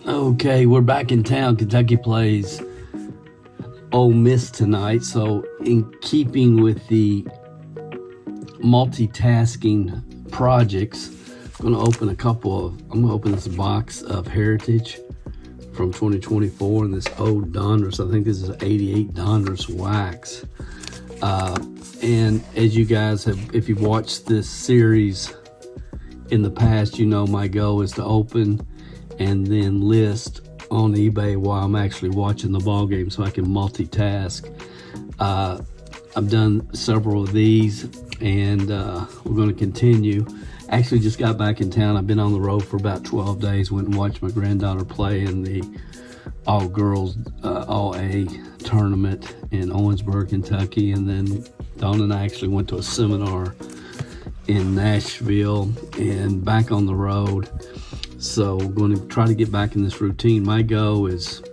Okay, we're back in town. Kentucky plays Ole Miss tonight. So in keeping with the multitasking projects, I'm going to open this box of Heritage from 2024 and this old Donruss. I think this is 88 Donruss wax. And as you guys have, if you've watched this series in the past, you know my goal is to open and then list on eBay while I'm actually watching the ball game so I can multitask. I've done several of these and we're going to continue. Actually just got back in town. I've been on the road for about 12 days. Went and watched my granddaughter play in the all-girls All-A tournament in Owensboro, Kentucky. And then Dawn and I actually went to a seminar in Nashville and back on the road. So I'm going to try to get back in this routine. My goal is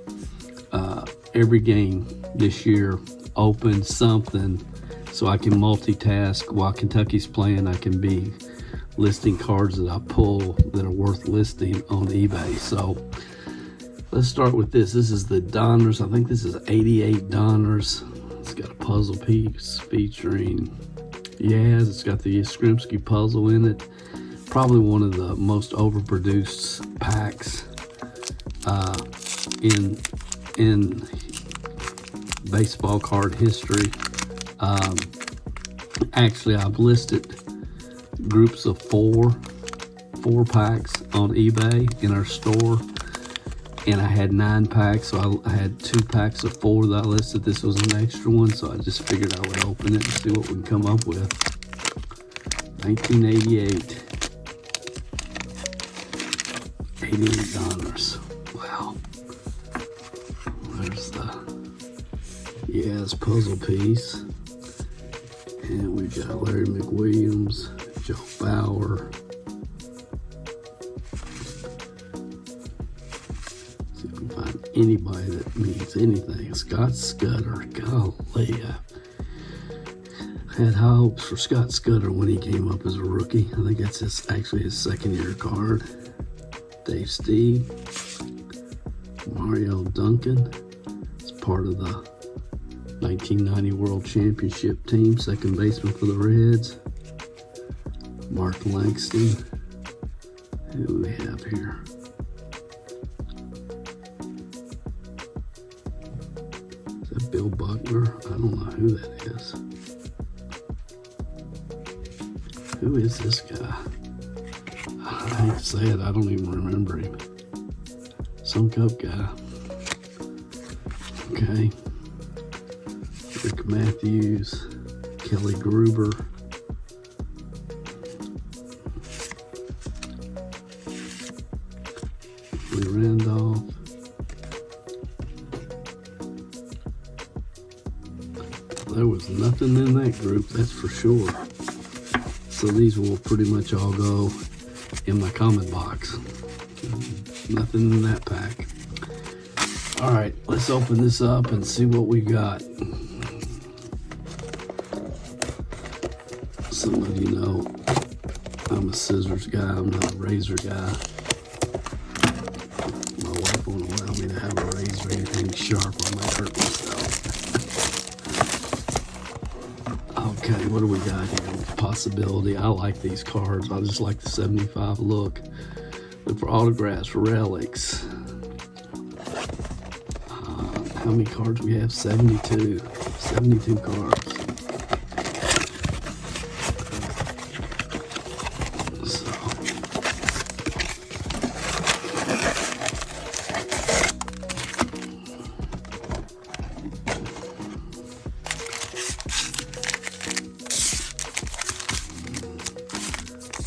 every game this year, open something so I can multitask. While Kentucky's playing, I can be listing cards that I pull that are worth listing on eBay. So let's start with this. This is the Donruss. I think this is 88 Donruss. It's got a puzzle piece featuring Yaz. It's got the Skrimsky puzzle in it. Probably one of the most overproduced packs in baseball card history. Actually, I've listed groups of four packs on eBay in our store, and I had 9 packs, so I had 2 packs of 4 that I listed. This was an extra one, so I just figured I would open it and see what we can come up with. 1988. 88 Donruss. Wow. There's the Yaz puzzle piece. And we've got Larry McWilliams, Joe Bauer. See if we can find anybody that means anything. Scott Scudder. Golly. I had high hopes for Scott Scudder when he came up as a rookie. I think that's actually his second-year card. Dave Steve, Mario Duncan. It's part of the 1990 World Championship team, second baseman for the Reds. Mark Langston. Who do we have here? Is that Bill Buckner? I don't know who that is. Who is this guy? I hate to say it, I don't even remember him. Some Cup guy. Okay. Rick Matthews, Kelly Gruber. Lee Randolph. There was nothing in that group, that's for sure. So these will pretty much all go in my comment box. Nothing in that pack. All right, let's open this up and see what we got. Some of you know I'm a scissors guy, I'm not a razor guy. My wife won't allow me to have a razor or anything sharp, I might hurt myself. Okay, what do we got here? Possibility. I like these cards. I just like the 75 look. Look for autographs, relics. How many cards we have? 72. 72 cards.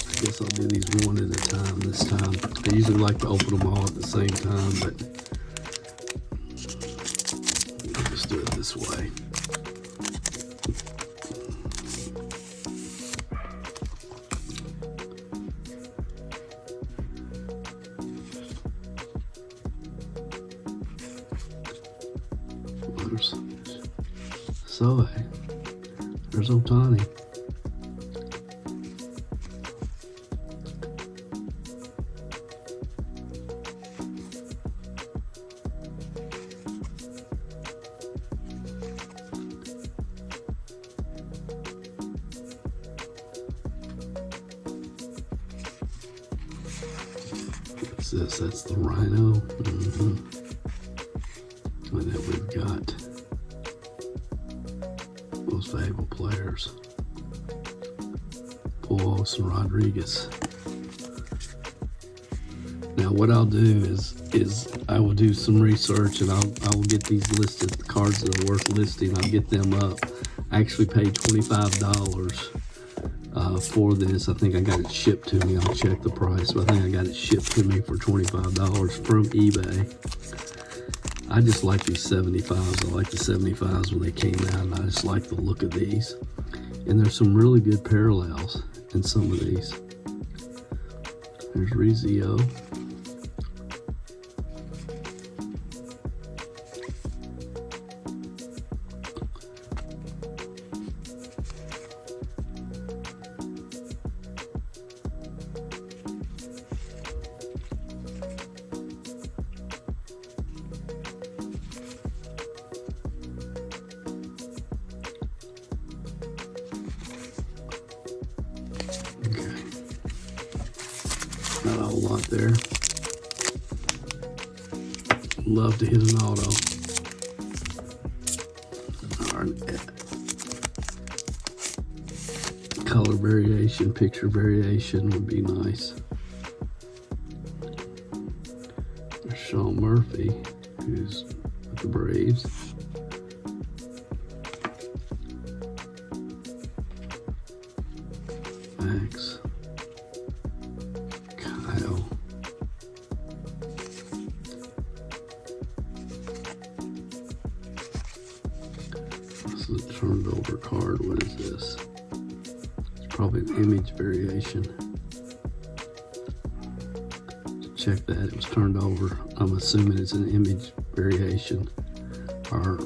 I guess I'll do these one at a time this time. I usually like to open them all at the same time, but I'll just do it this way. There's Soe. There's Ohtani. What's this? That's the Rhino. And then we've got most valuable players, Pujols and Rodriguez. Now what I'll do is I will do some research, and I will get these listed, the cards that are worth listing. I'll get them up. I actually paid $25 for this. I think I got it shipped to me. I'll check the price, but I think I got it shipped to me for $25 from eBay. I just like these 75s. I like the 75s when they came out, and I just like the look of these. And there's some really good parallels in some of these. There's Rizzo. Not a whole lot there. Love to hit an auto. Color variation, picture variation would be nice. There's Sean Murphy, who's with the Braves. Max. Kyle. This is a turned over card. What is this? It's probably an image variation. Check that. It was turned over. I'm assuming it's an image variation, or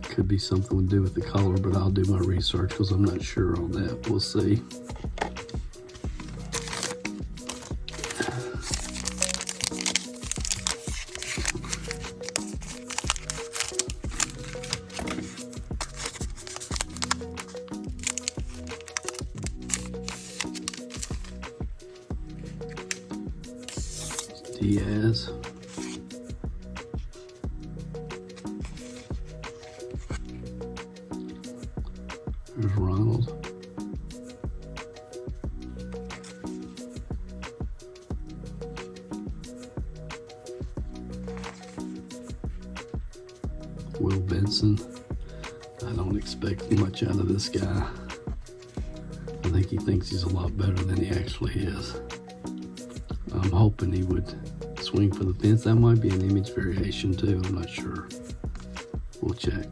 could be something to do with the color, but I'll do my research because I'm not sure on that. We'll see. Diaz. There's Ronald. Will Benson. I don't expect much out of this guy. I think he thinks he's a lot better than he actually is. I'm hoping he would swing for the fence. That might be an image variation too. I'm not sure. We'll check.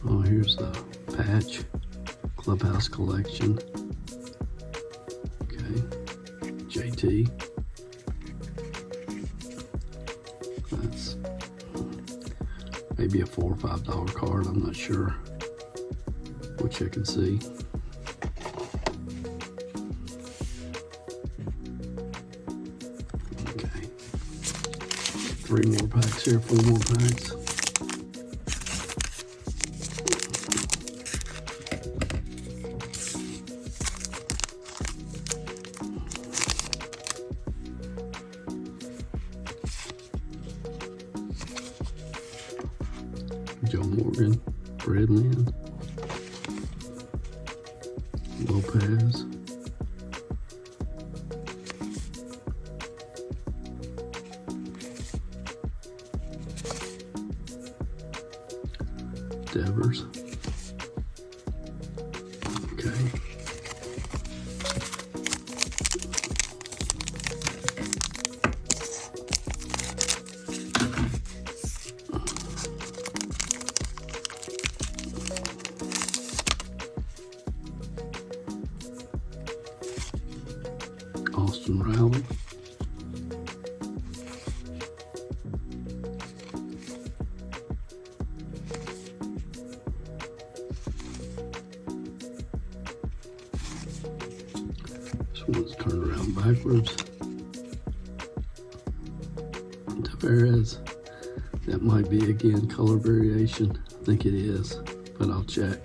Oh, here's the patch. Clubhouse collection. Okay. JT. That's maybe a $4 or $5 card. I'm not sure. We'll check and see. Okay. 3 more packs here, 4 more packs. Joe Morgan, Bradland, Lopez, Devers. Okay. Austin Riley. This one's turned around backwards. Tavares. That might be again color variation. I think it is, but I'll check.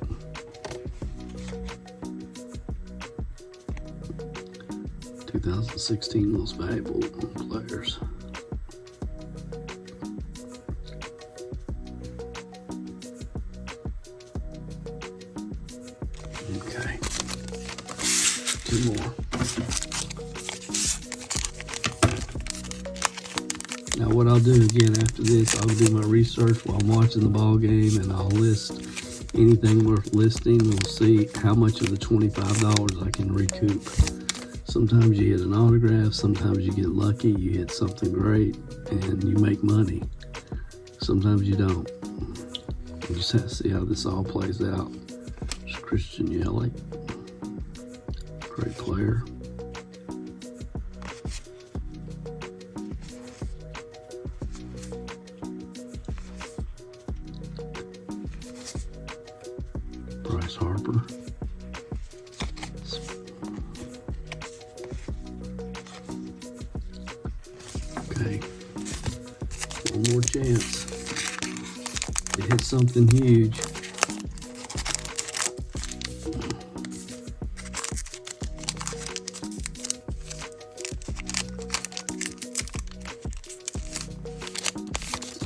2016 most valuable players. Okay, 2 more. Now what I'll do again after this, I'll do my research while I'm watching the ball game, and I'll list anything worth listing. We'll see how much of the $25 I can recoup. Sometimes you hit an autograph, sometimes you get lucky, you hit something great, and you make money. Sometimes you don't. We'll just have to see how this all plays out. There's Christian Yelich, great player. Bryce Harper. Okay, one more chance to hit something huge.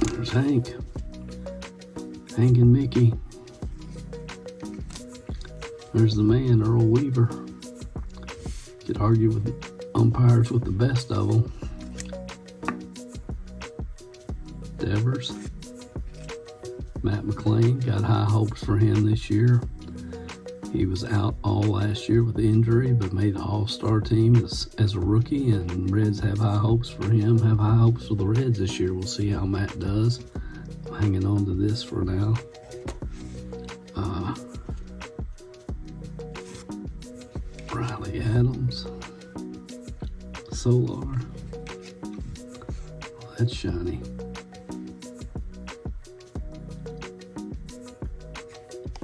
There's Hank and Mickey. There's the man, Earl Weaver. Could argue with umpires with the best of them. Devers. Matt McLean, got high hopes for him this year. He was out all last year with injury, but made the All-Star team as a rookie, and Reds have high hopes for him, have high hopes for the Reds this year. We'll see how Matt does. I'm hanging on to this for now. Riley Adams. Solar. Oh, that's shiny.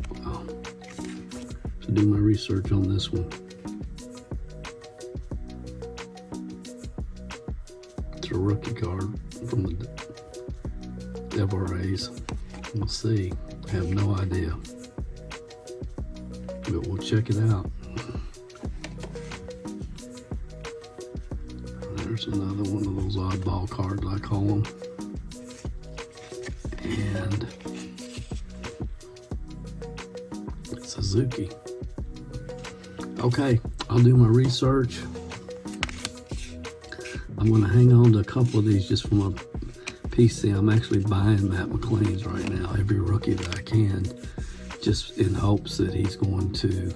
Wow. To do my research on this one. It's a rookie card from the Devil Rays. We'll see. I have no idea. But we'll check it out. There's another one of those oddball cards, I call them. And Suzuki. Okay, I'll do my research. I'm going to hang on to a couple of these just for my PC. I'm actually buying Matt McLean's right now, every rookie that I can, just in hopes that he's going to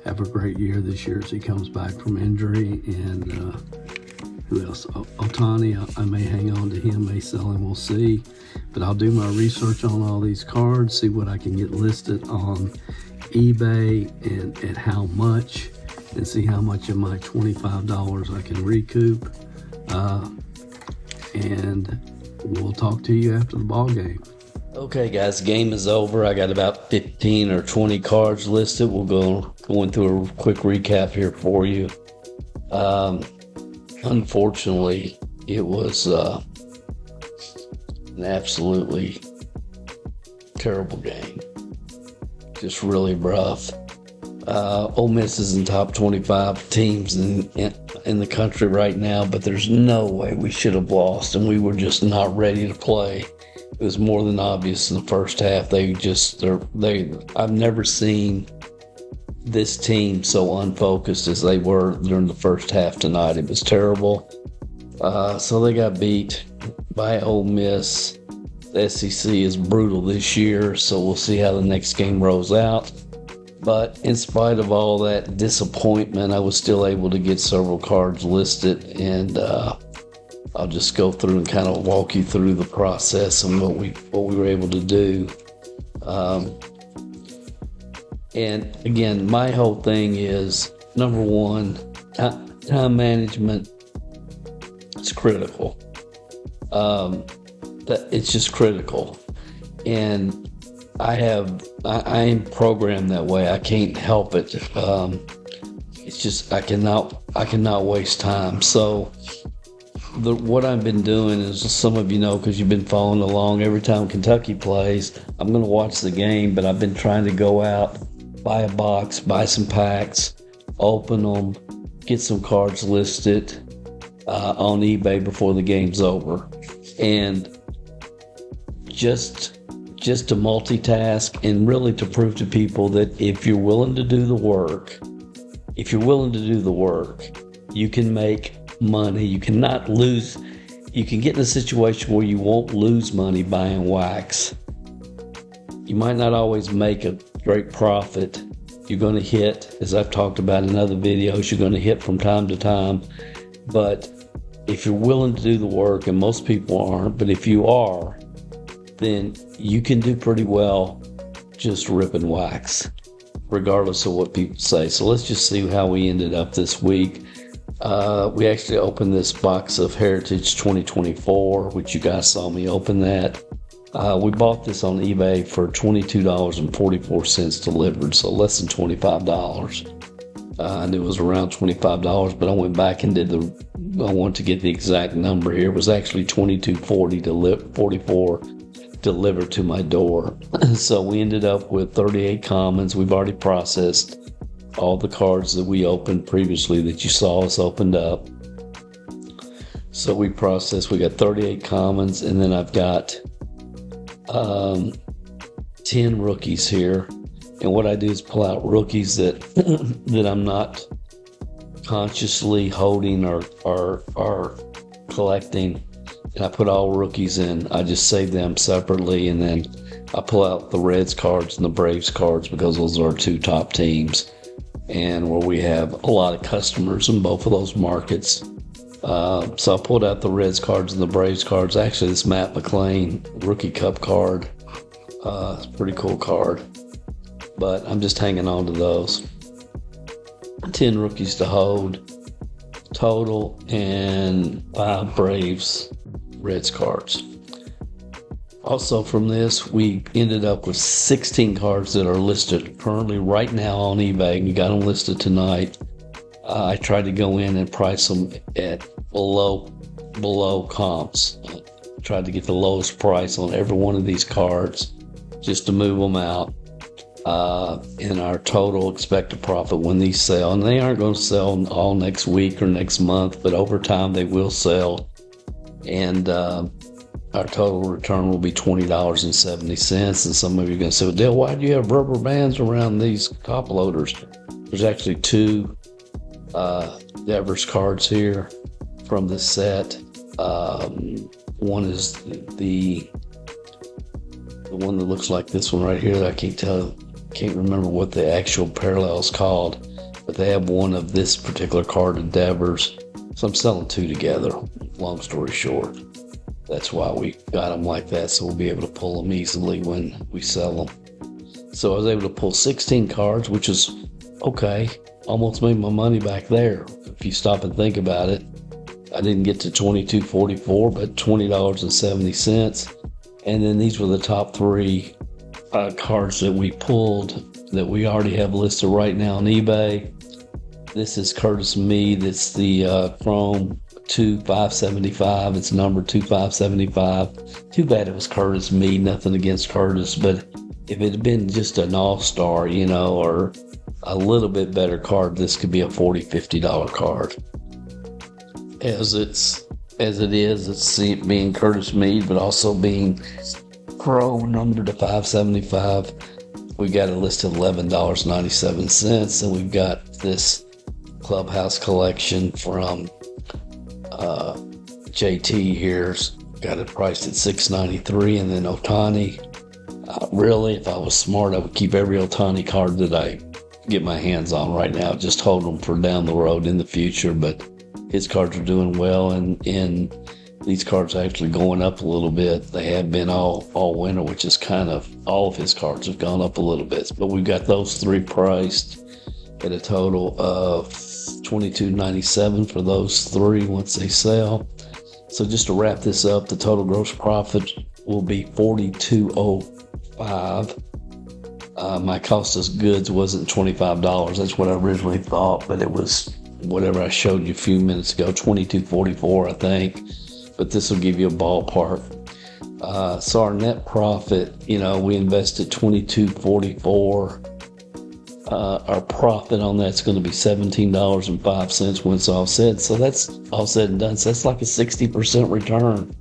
have a great year this year as he comes back from injury. And who else? Otani, I may hang on to him, may sell him, we'll see. But I'll do my research on all these cards, see what I can get listed on eBay and at how much, and see how much of my $25 I can recoup. And we'll talk to you after the ball game. Okay, guys, the game is over. I got about 15 or 20 cards listed. We'll go into a quick recap here for you. Unfortunately, it was an absolutely terrible game. Just really rough. Ole Miss is in top 25 teams in the country right now, but there's no way we should have lost, and we were just not ready to play. It was more than obvious in the first half. I've never seen this team so unfocused as they were during the first half tonight. It was terrible. So they got beat by Ole Miss. The SEC is brutal this year, so we'll see how the next game rolls out. But in spite of all that disappointment, I was still able to get several cards listed, and I'll just go through and kind of walk you through the process and what we were able to do. And again, my whole thing is, number one, time management is critical. It's just critical. And I am programmed that way. I can't help it. It's just, I cannot waste time. So what I've been doing is, some of you know, because you've been following along, every time Kentucky plays, I'm going to watch the game, but I've been trying to go out, buy a box, buy some packs, open them, get some cards listed on eBay before the game's over. And just to multitask and really to prove to people that if you're willing to do the work, you can make money. You cannot lose. You can get in a situation where you won't lose money buying wax. You might not always make a great profit. You're going to hit, as I've talked about in other videos, you're going to hit from time to time. But if you're willing to do the work, and most people aren't, but if you are, then you can do pretty well just ripping wax, regardless of what people say. So let's just see how we ended up this week. We actually opened this box of Heritage 2024, which you guys saw me open that. We bought this on eBay for $22.44 delivered, so less than $25. And it was around $25, but I went back and I want to get the exact number here. It was actually $22.44 delivered to my door. So we ended up with 38 commons. We've already processed all the cards that we opened previously that you saw us opened up. So we got 38 commons, and then I've got 10 rookies here. And what I do is pull out rookies that that I'm not consciously holding or collecting, and I put all rookies in. I just save them separately, and then I pull out the Reds cards and the Braves cards because those are our two top teams, and where we have a lot of customers in both of those markets. So I pulled out the Reds cards and the Braves cards. Actually, this Matt McLean Rookie Cup card, it's a pretty cool card, but I'm just hanging on to those. 10 rookies to hold total, and 5 Braves Reds cards. Also from this, we ended up with 16 cards that are listed currently right now on eBay. We got them listed tonight. I tried to go in and price them at below comps. Tried to get the lowest price on every one of these cards just to move them out. In our total expected profit when these sell, and they aren't going to sell all next week or next month, but over time they will sell, and our total return will be $20.70. And some of you are going to say, well, Dale, why do you have rubber bands around these top loaders? There's actually 2 Devers cards here from the set. One is the one that looks like this one right here that I can't remember what the actual parallel is called, but they have one of this particular card of Devers. So I'm selling 2 together. Long story short, that's why we got them like that, so we'll be able to pull them easily when we sell them. So I was able to pull 16 cards, which is okay. Almost made my money back there. If you stop and think about it, I didn't get to $22.44, but $20.70. And then these were the top 3 cards that we pulled that we already have listed right now on eBay. This is Curtis Mead. It's the Chrome 2575. It's number 2575. Too bad it was Curtis Mead. Nothing against Curtis, but if it had been just an all-star, or a little bit better card, this could be a $40, $50 card. As it is, it's being Curtis Mead, but also being Chrome number to 575. We got a list of $11.97, and we've got this Clubhouse collection from JT here. Got it priced at $6.93, and then Ohtani. Really, if I was smart, I would keep every Ohtani card that I get my hands on right now. Just hold them for down the road in the future, but his cards are doing well, and these cards are actually going up a little bit. They have been all winter, which is kind of all of his cards have gone up a little bit. But we've got those 3 priced at a total of $22.97 for those 3 once they sell. So just to wrap this up, the total gross profit will be $42.05. My cost of goods wasn't $25. That's what I originally thought, but it was whatever I showed you a few minutes ago, $22.44, I think. But this will give you a ballpark. So our net profit, we invested $22.44 our profit on that's going to be $17.05 when it's all said. So that's all said and done. So that's like a 60% return.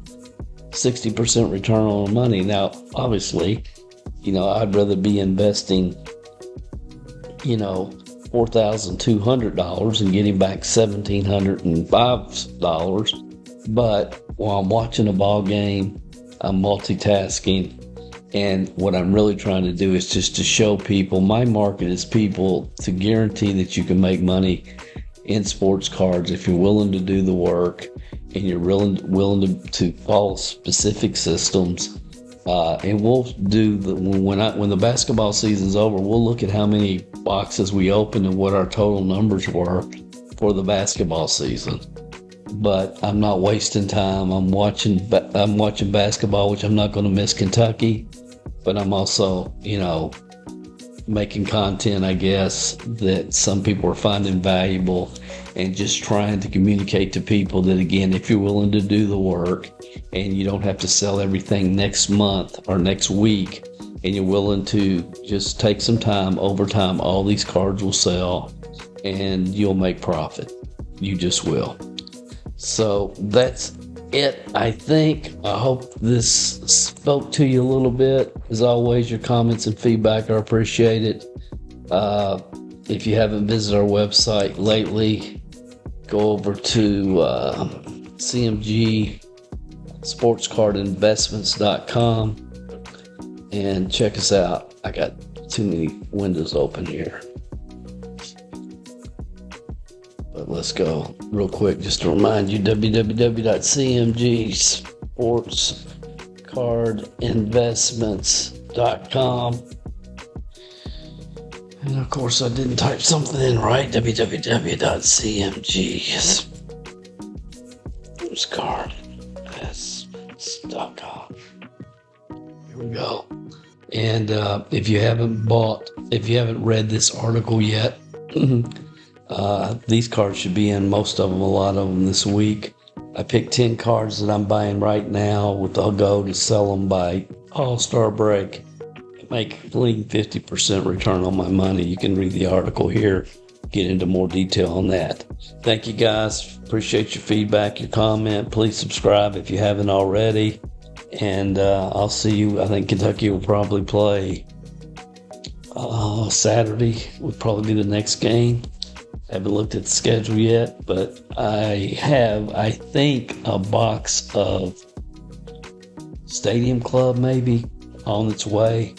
60% return on money. Now, obviously, I'd rather be investing, $4,200 and getting back $1,705. But while I'm watching a ball game, I'm multitasking. And what I'm really trying to do is just to show people, my market is people to guarantee that you can make money in sports cards if you're willing to do the work and you're willing to follow specific systems. And we'll do when the basketball season's over, we'll look at how many boxes we opened and what our total numbers were for the basketball season. But I'm not wasting time. I'm watching basketball, which I'm not going to miss Kentucky. But I'm also, making content, I guess, that some people are finding valuable, and just trying to communicate to people that, again, if you're willing to do the work and you don't have to sell everything next month or next week, and you're willing to just take some time, over time, all these cards will sell and you'll make profit. You just will. So that's it, I think. I hope this spoke to you a little bit. As always, your comments and feedback are appreciated. If you haven't visited our website lately, go over to CMG Sports Card Investments.com and check us out. I got too many windows open here. But let's go real quick just to remind you, www.cmgsportscardinvestments.com. And of course, I didn't type something in right. www.cmgsportscardinvestments.com. Here we go. And if you haven't read this article yet, these cards should be in, most of them, a lot of them this week. I picked 10 cards that I'm buying right now with the goal to sell them by All-Star break. Make clean 50% return on my money. You can read the article here, get into more detail on that. Thank you, guys. Appreciate your feedback, your comment. Please subscribe if you haven't already. And I'll see you. I think Kentucky will probably play Saturday. Would probably be the next game. Haven't looked at the schedule yet, but I think, a box of Stadium Club maybe on its way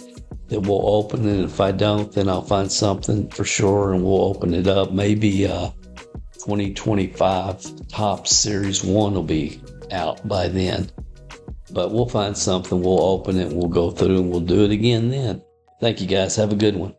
that we'll open. And if I don't, then I'll find something for sure and we'll open it up. Maybe 2025 Topps Series 1 will be out by then. But we'll find something, we'll open it, we'll go through, and we'll do it again then. Thank you, guys. Have a good one.